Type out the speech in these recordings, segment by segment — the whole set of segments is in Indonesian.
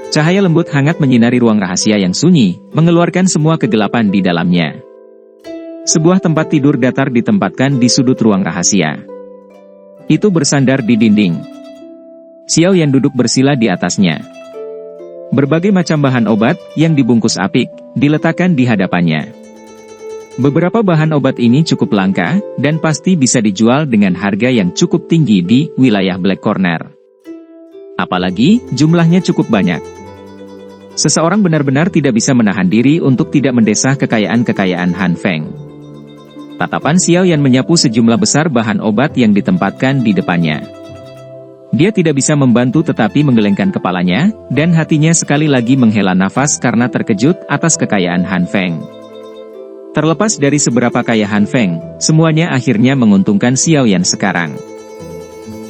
Cahaya lembut hangat menyinari ruang rahasia yang sunyi, mengeluarkan semua kegelapan di dalamnya. Sebuah tempat tidur datar ditempatkan di sudut ruang rahasia. Itu bersandar di dinding. Xiao Yan duduk bersila di atasnya. Berbagai macam bahan obat, yang dibungkus apik, diletakkan di hadapannya. Beberapa bahan obat ini cukup langka, dan pasti bisa dijual dengan harga yang cukup tinggi di wilayah Black Corner. Apalagi, jumlahnya cukup banyak. Seseorang benar-benar tidak bisa menahan diri untuk tidak mendesah kekayaan-kekayaan Han Feng. Tatapan Xiao Yan menyapu sejumlah besar bahan obat yang ditempatkan di depannya. Dia tidak bisa membantu tetapi menggelengkan kepalanya, dan hatinya sekali lagi menghela nafas karena terkejut atas kekayaan Han Feng. Terlepas dari seberapa kaya Han Feng, semuanya akhirnya menguntungkan Xiao Yan sekarang.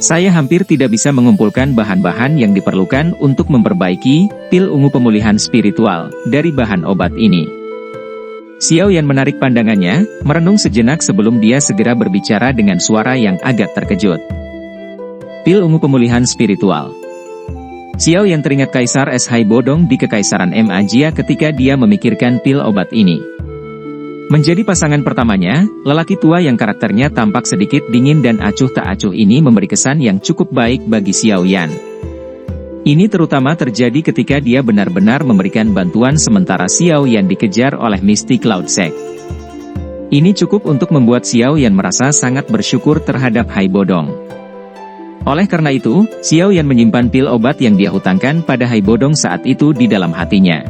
Saya hampir tidak bisa mengumpulkan bahan-bahan yang diperlukan untuk memperbaiki pil ungu pemulihan spiritual dari bahan obat ini. Xiao Yan menarik pandangannya, merenung sejenak sebelum dia segera berbicara dengan suara yang agak terkejut. Pil ungu pemulihan spiritual. Xiao Yan teringat Kaisar Es Hai Bodong di Kekaisaran Majia ketika dia memikirkan pil obat ini. Menjadi pasangan pertamanya, lelaki tua yang karakternya tampak sedikit dingin dan acuh tak acuh ini memberi kesan yang cukup baik bagi Xiao Yan. Ini terutama terjadi ketika dia benar-benar memberikan bantuan sementara Xiao Yan dikejar oleh Misty Cloud Sect. Ini cukup untuk membuat Xiao Yan merasa sangat bersyukur terhadap Hai Bodong. Oleh karena itu, Xiao Yan menyimpan pil obat yang dia hutangkan pada Hai Bodong saat itu di dalam hatinya.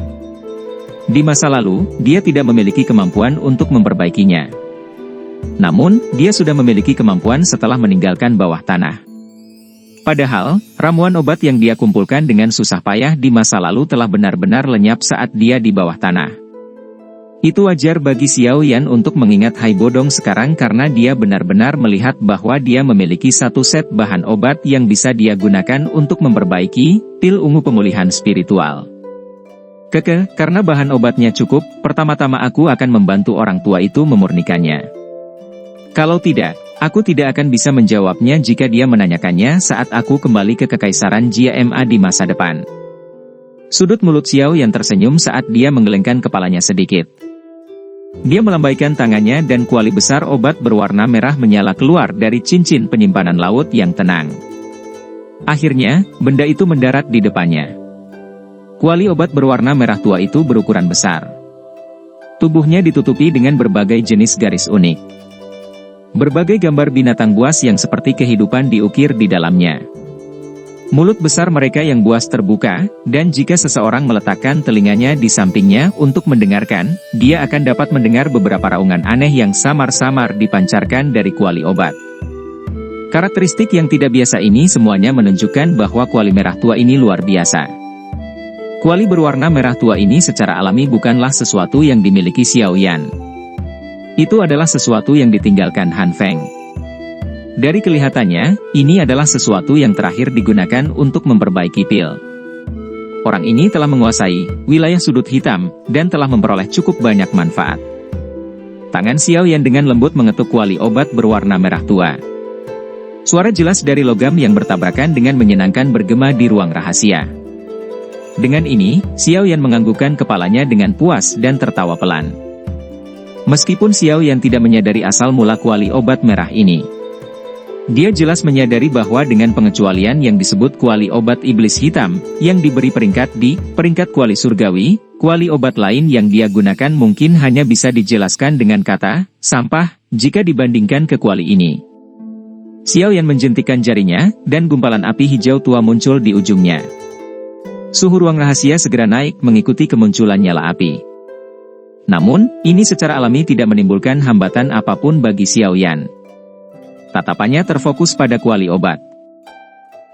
Di masa lalu, dia tidak memiliki kemampuan untuk memperbaikinya. Namun, dia sudah memiliki kemampuan setelah meninggalkan bawah tanah. Padahal, ramuan obat yang dia kumpulkan dengan susah payah di masa lalu telah benar-benar lenyap saat dia di bawah tanah. Itu wajar bagi Xiao Yan untuk mengingat Hai Bodong sekarang karena dia benar-benar melihat bahwa dia memiliki satu set bahan obat yang bisa dia gunakan untuk memperbaiki pil ungu pemulihan spiritual. Karena bahan obatnya cukup, pertama-tama aku akan membantu orang tua itu memurnikannya. Kalau tidak, aku tidak akan bisa menjawabnya jika dia menanyakannya saat aku kembali ke Kekaisaran Jia Ma di masa depan. Sudut mulut Xiao yang tersenyum saat dia menggelengkan kepalanya sedikit. Dia melambaikan tangannya dan kuali besar obat berwarna merah menyala keluar dari cincin penyimpanan laut yang tenang. Akhirnya, benda itu mendarat di depannya. Kuali obat berwarna merah tua itu berukuran besar. Tubuhnya ditutupi dengan berbagai jenis garis unik. Berbagai gambar binatang buas yang seperti kehidupan diukir di dalamnya. Mulut besar mereka yang buas terbuka, dan jika seseorang meletakkan telinganya di sampingnya untuk mendengarkan, dia akan dapat mendengar beberapa raungan aneh yang samar-samar dipancarkan dari kuali obat. Karakteristik yang tidak biasa ini semuanya menunjukkan bahwa kuali merah tua ini luar biasa. Kuali berwarna merah tua ini secara alami bukanlah sesuatu yang dimiliki Xiao Yan. Itu adalah sesuatu yang ditinggalkan Han Feng. Dari kelihatannya, ini adalah sesuatu yang terakhir digunakan untuk memperbaiki pil. Orang ini telah menguasai wilayah sudut hitam, dan telah memperoleh cukup banyak manfaat. Tangan Xiao Yan dengan lembut mengetuk kuali obat berwarna merah tua. Suara jelas dari logam yang bertabrakan dengan menyenangkan bergema di ruang rahasia. Dengan ini, Xiao Yan menganggukkan kepalanya dengan puas dan tertawa pelan. Meskipun Xiao Yan tidak menyadari asal mula kuali obat merah ini, dia jelas menyadari bahwa dengan pengecualian yang disebut kuali obat iblis hitam, yang diberi peringkat di peringkat kuali surgawi, kuali obat lain yang dia gunakan mungkin hanya bisa dijelaskan dengan kata sampah jika dibandingkan ke kuali ini. Xiao Yan menjentikkan jarinya, dan gumpalan api hijau tua muncul di ujungnya. Suhu ruang rahasia segera naik mengikuti kemunculan nyala api. Namun, ini secara alami tidak menimbulkan hambatan apapun bagi Xiao Yan. Tatapannya terfokus pada kuali obat.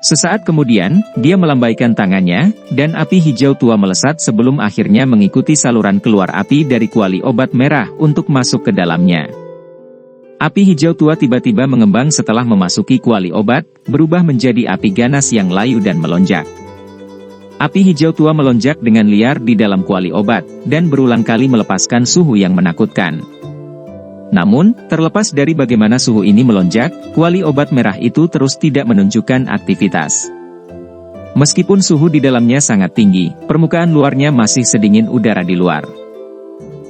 Sesaat kemudian, dia melambaikan tangannya, dan api hijau tua melesat sebelum akhirnya mengikuti saluran keluar api dari kuali obat merah untuk masuk ke dalamnya. Api hijau tua tiba-tiba mengembang setelah memasuki kuali obat, berubah menjadi api ganas yang layu dan melonjak. Api hijau tua melonjak dengan liar di dalam kuali obat, dan berulang kali melepaskan suhu yang menakutkan. Namun, terlepas dari bagaimana suhu ini melonjak, kuali obat merah itu terus tidak menunjukkan aktivitas. Meskipun suhu di dalamnya sangat tinggi, permukaan luarnya masih sedingin udara di luar.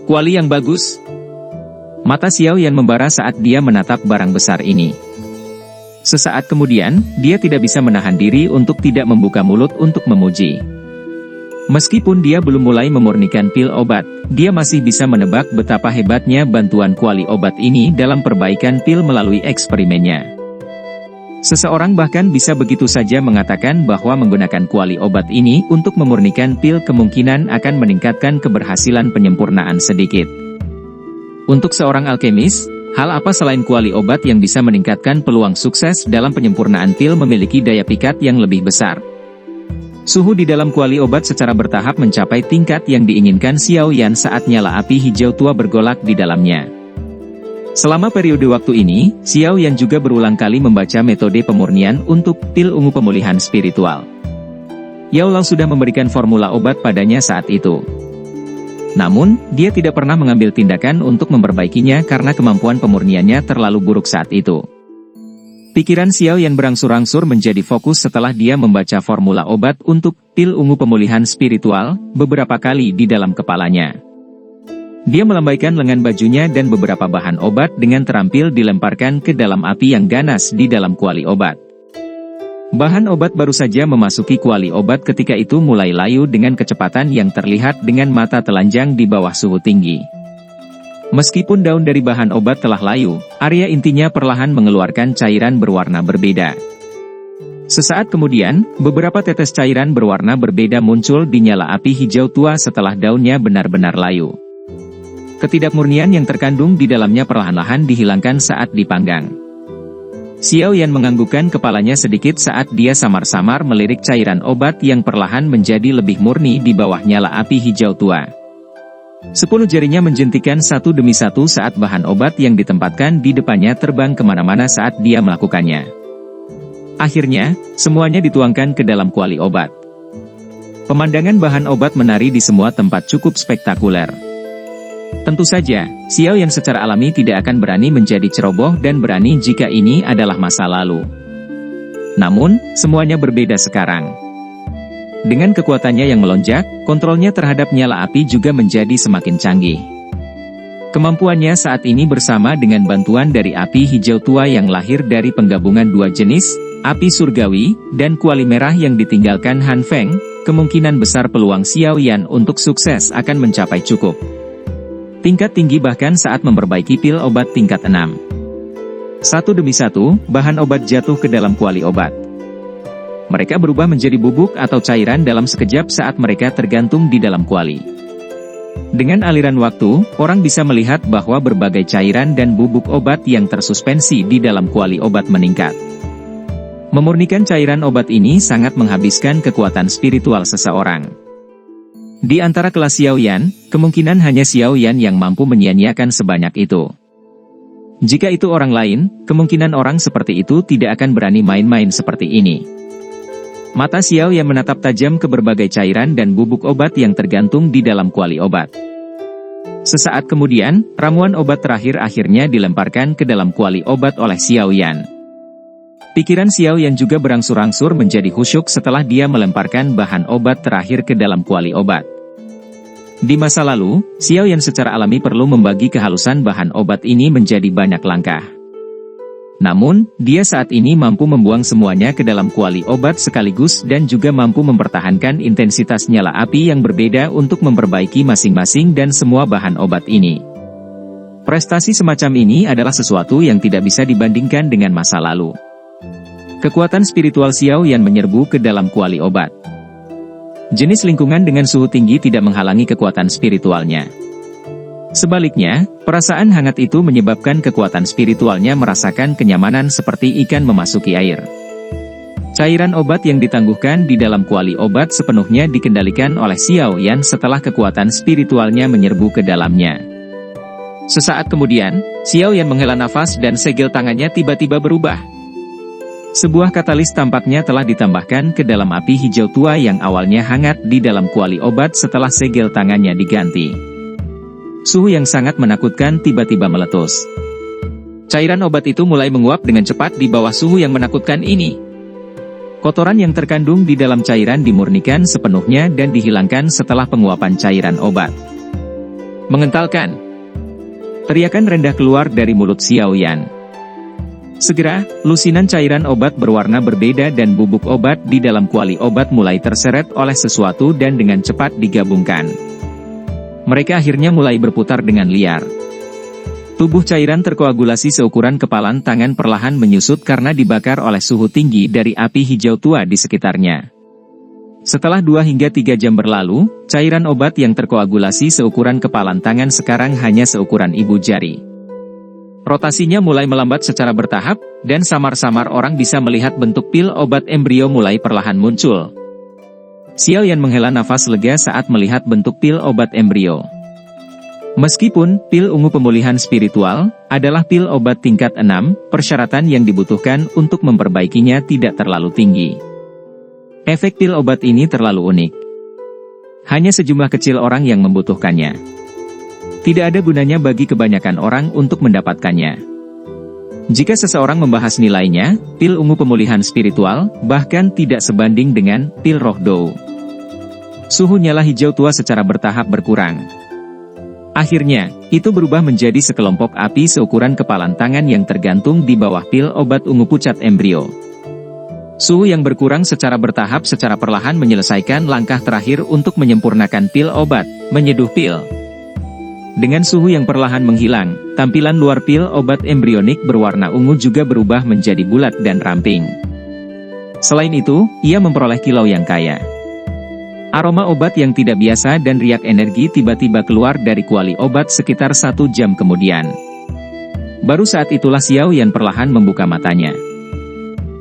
Kuali yang bagus. Mata Xiao Yan membara saat dia menatap barang besar ini. Sesaat kemudian, dia tidak bisa menahan diri untuk tidak membuka mulut untuk memuji. Meskipun dia belum mulai memurnikan pil obat, dia masih bisa menebak betapa hebatnya bantuan kuali obat ini dalam perbaikan pil melalui eksperimennya. Seseorang bahkan bisa begitu saja mengatakan bahwa menggunakan kuali obat ini untuk memurnikan pil kemungkinan akan meningkatkan keberhasilan penyempurnaan sedikit. Untuk seorang alkemis, hal apa selain kuali obat yang bisa meningkatkan peluang sukses dalam penyempurnaan pil memiliki daya pikat yang lebih besar? Suhu di dalam kuali obat secara bertahap mencapai tingkat yang diinginkan Xiao Yan saat nyala api hijau tua bergolak di dalamnya. Selama periode waktu ini, Xiao Yan juga berulang kali membaca metode pemurnian untuk pil ungu pemulihan spiritual. Yao Lao sudah memberikan formula obat padanya saat itu. Namun, dia tidak pernah mengambil tindakan untuk memperbaikinya karena kemampuan pemurniannya terlalu buruk saat itu. Pikiran Xiao Yan berangsur-angsur menjadi fokus setelah dia membaca formula obat untuk pil ungu pemulihan spiritual beberapa kali di dalam kepalanya. Dia melambaikan lengan bajunya dan beberapa bahan obat dengan terampil dilemparkan ke dalam api yang ganas di dalam kuali obat. Bahan obat baru saja memasuki kuali obat ketika itu mulai layu dengan kecepatan yang terlihat dengan mata telanjang di bawah suhu tinggi. Meskipun daun dari bahan obat telah layu, area intinya perlahan mengeluarkan cairan berwarna berbeda. Sesaat kemudian, beberapa tetes cairan berwarna berbeda muncul di nyala api hijau tua setelah daunnya benar-benar layu. Ketidakmurnian yang terkandung di dalamnya perlahan-lahan dihilangkan saat dipanggang. Xiao Yan menganggukkan kepalanya sedikit saat dia samar-samar melirik cairan obat yang perlahan menjadi lebih murni di bawah nyala api hijau tua. 10 jarinya menjentikan satu demi satu saat bahan obat yang ditempatkan di depannya terbang kemana-mana saat dia melakukannya. Akhirnya, semuanya dituangkan ke dalam kuali obat. Pemandangan bahan obat menari di semua tempat cukup spektakuler. Tentu saja, Xiao Yan secara alami tidak akan berani menjadi ceroboh dan berani jika ini adalah masa lalu. Namun, semuanya berbeda sekarang. Dengan kekuatannya yang melonjak, kontrolnya terhadap nyala api juga menjadi semakin canggih. Kemampuannya saat ini bersama dengan bantuan dari api hijau tua yang lahir dari penggabungan dua jenis, api surgawi, dan kuali merah yang ditinggalkan Han Feng, kemungkinan besar peluang Xiao Yan untuk sukses akan mencapai cukup tingkat tinggi bahkan saat memperbaiki pil obat tingkat 6. Satu demi satu, bahan obat jatuh ke dalam kuali obat. Mereka berubah menjadi bubuk atau cairan dalam sekejap saat mereka tergantung di dalam kuali. Dengan aliran waktu, orang bisa melihat bahwa berbagai cairan dan bubuk obat yang tersuspensi di dalam kuali obat meningkat. Memurnikan cairan obat ini sangat menghabiskan kekuatan spiritual seseorang. Di antara kelas Xiao Yan, kemungkinan hanya Xiao Yan yang mampu menyia-nyiakan sebanyak itu. Jika itu orang lain, kemungkinan orang seperti itu tidak akan berani main-main seperti ini. Mata Xiao Yan menatap tajam ke berbagai cairan dan bubuk obat yang tergantung di dalam kuali obat. Sesaat kemudian, ramuan obat terakhir akhirnya dilemparkan ke dalam kuali obat oleh Xiao Yan. Pikiran Xiao Yan juga berangsur-angsur menjadi khusyuk setelah dia melemparkan bahan obat terakhir ke dalam kuali obat. Di masa lalu, Xiao Yan secara alami perlu membagi kehalusan bahan obat ini menjadi banyak langkah. Namun, dia saat ini mampu membuang semuanya ke dalam kuali obat sekaligus dan juga mampu mempertahankan intensitas nyala api yang berbeda untuk memperbaiki masing-masing dan semua bahan obat ini. Prestasi semacam ini adalah sesuatu yang tidak bisa dibandingkan dengan masa lalu. Kekuatan spiritual Xiao Yan menyerbu ke dalam kuali obat. Jenis lingkungan dengan suhu tinggi tidak menghalangi kekuatan spiritualnya. Sebaliknya, perasaan hangat itu menyebabkan kekuatan spiritualnya merasakan kenyamanan seperti ikan memasuki air. Cairan obat yang ditangguhkan di dalam kuali obat sepenuhnya dikendalikan oleh Xiao Yan setelah kekuatan spiritualnya menyerbu ke dalamnya. Sesaat kemudian, Xiao Yan menghela nafas dan segel tangannya tiba-tiba berubah. Sebuah katalis tampaknya telah ditambahkan ke dalam api hijau tua yang awalnya hangat di dalam kuali obat setelah segel tangannya diganti. Suhu yang sangat menakutkan tiba-tiba meletus. Cairan obat itu mulai menguap dengan cepat di bawah suhu yang menakutkan ini. Kotoran yang terkandung di dalam cairan dimurnikan sepenuhnya dan dihilangkan setelah penguapan cairan obat. Mengentalkan. Teriakan rendah keluar dari mulut Xiao Yan. Segera, lusinan cairan obat berwarna berbeda dan bubuk obat di dalam kuali obat mulai terseret oleh sesuatu dan dengan cepat digabungkan. Mereka akhirnya mulai berputar dengan liar. Tubuh cairan terkoagulasi seukuran kepalan tangan perlahan menyusut karena dibakar oleh suhu tinggi dari api hijau tua di sekitarnya. Setelah 2 hingga 3 jam berlalu, cairan obat yang terkoagulasi seukuran kepalan tangan sekarang hanya seukuran ibu jari. Rotasinya mulai melambat secara bertahap, dan samar-samar orang bisa melihat bentuk pil obat embrio mulai perlahan muncul. Xiao Yan menghela nafas lega saat melihat bentuk pil obat embrio. Meskipun pil ungu pemulihan spiritual adalah pil obat tingkat 6, persyaratan yang dibutuhkan untuk memperbaikinya tidak terlalu tinggi. Efek pil obat ini terlalu unik. Hanya sejumlah kecil orang yang membutuhkannya. Tidak ada gunanya bagi kebanyakan orang untuk mendapatkannya. Jika seseorang membahas nilainya, pil ungu pemulihan spiritual bahkan tidak sebanding dengan pil roh dou. Suhu nyala hijau tua secara bertahap berkurang. Akhirnya, itu berubah menjadi sekelompok api seukuran kepalan tangan yang tergantung di bawah pil obat ungu pucat embrio. Suhu yang berkurang secara bertahap secara perlahan menyelesaikan langkah terakhir untuk menyempurnakan pil obat, menyeduh pil. Dengan suhu yang perlahan menghilang, tampilan luar pil obat embrionik berwarna ungu juga berubah menjadi bulat dan ramping. Selain itu, ia memperoleh kilau yang kaya. Aroma obat yang tidak biasa dan riak energi tiba-tiba keluar dari kuali obat sekitar 1 jam kemudian. Baru saat itulah Xiao Yan perlahan membuka matanya.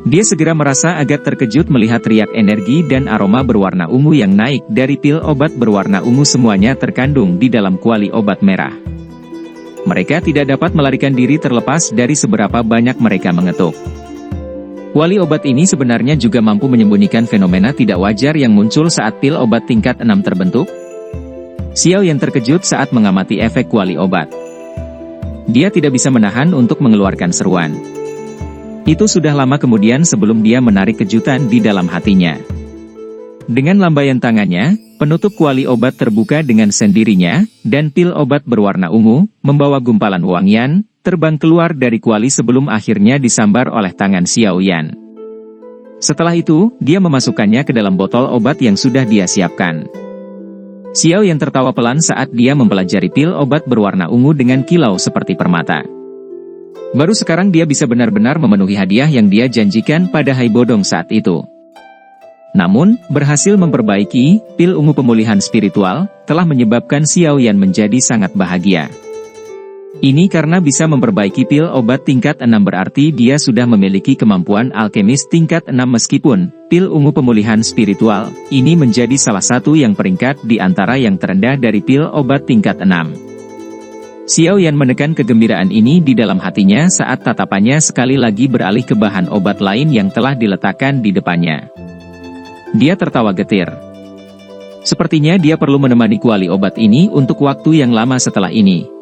Dia segera merasa agak terkejut melihat riak energi dan aroma berwarna ungu yang naik dari pil obat berwarna ungu semuanya terkandung di dalam kuali obat merah. Mereka tidak dapat melarikan diri terlepas dari seberapa banyak mereka mengetuk. Kuali obat ini sebenarnya juga mampu menyembunyikan fenomena tidak wajar yang muncul saat pil obat tingkat 6 terbentuk. Xiao Yan terkejut saat mengamati efek kuali obat. Dia tidak bisa menahan untuk mengeluarkan seruan. Itu sudah lama kemudian sebelum dia menarik kejutan di dalam hatinya. Dengan lambaian tangannya, penutup kuali obat terbuka dengan sendirinya, dan pil obat berwarna ungu, membawa gumpalan wangian, terbang keluar dari kuali sebelum akhirnya disambar oleh tangan Xiao Yan. Setelah itu, dia memasukkannya ke dalam botol obat yang sudah dia siapkan. Xiao Yan tertawa pelan saat dia mempelajari pil obat berwarna ungu dengan kilau seperti permata. Baru sekarang dia bisa benar-benar memenuhi hadiah yang dia janjikan pada Hai Bodong saat itu. Namun, berhasil memperbaiki pil ungu pemulihan spiritual, telah menyebabkan Xiao Yan menjadi sangat bahagia. Ini karena bisa memperbaiki pil obat tingkat 6 berarti dia sudah memiliki kemampuan alkemis tingkat 6 meskipun pil ungu pemulihan spiritual, ini menjadi salah satu yang peringkat di antara yang terendah dari pil obat tingkat 6. Xiao Yan menekan kegembiraan ini di dalam hatinya saat tatapannya sekali lagi beralih ke bahan obat lain yang telah diletakkan di depannya. Dia tertawa getir. Sepertinya dia perlu menemani kuali obat ini untuk waktu yang lama setelah ini.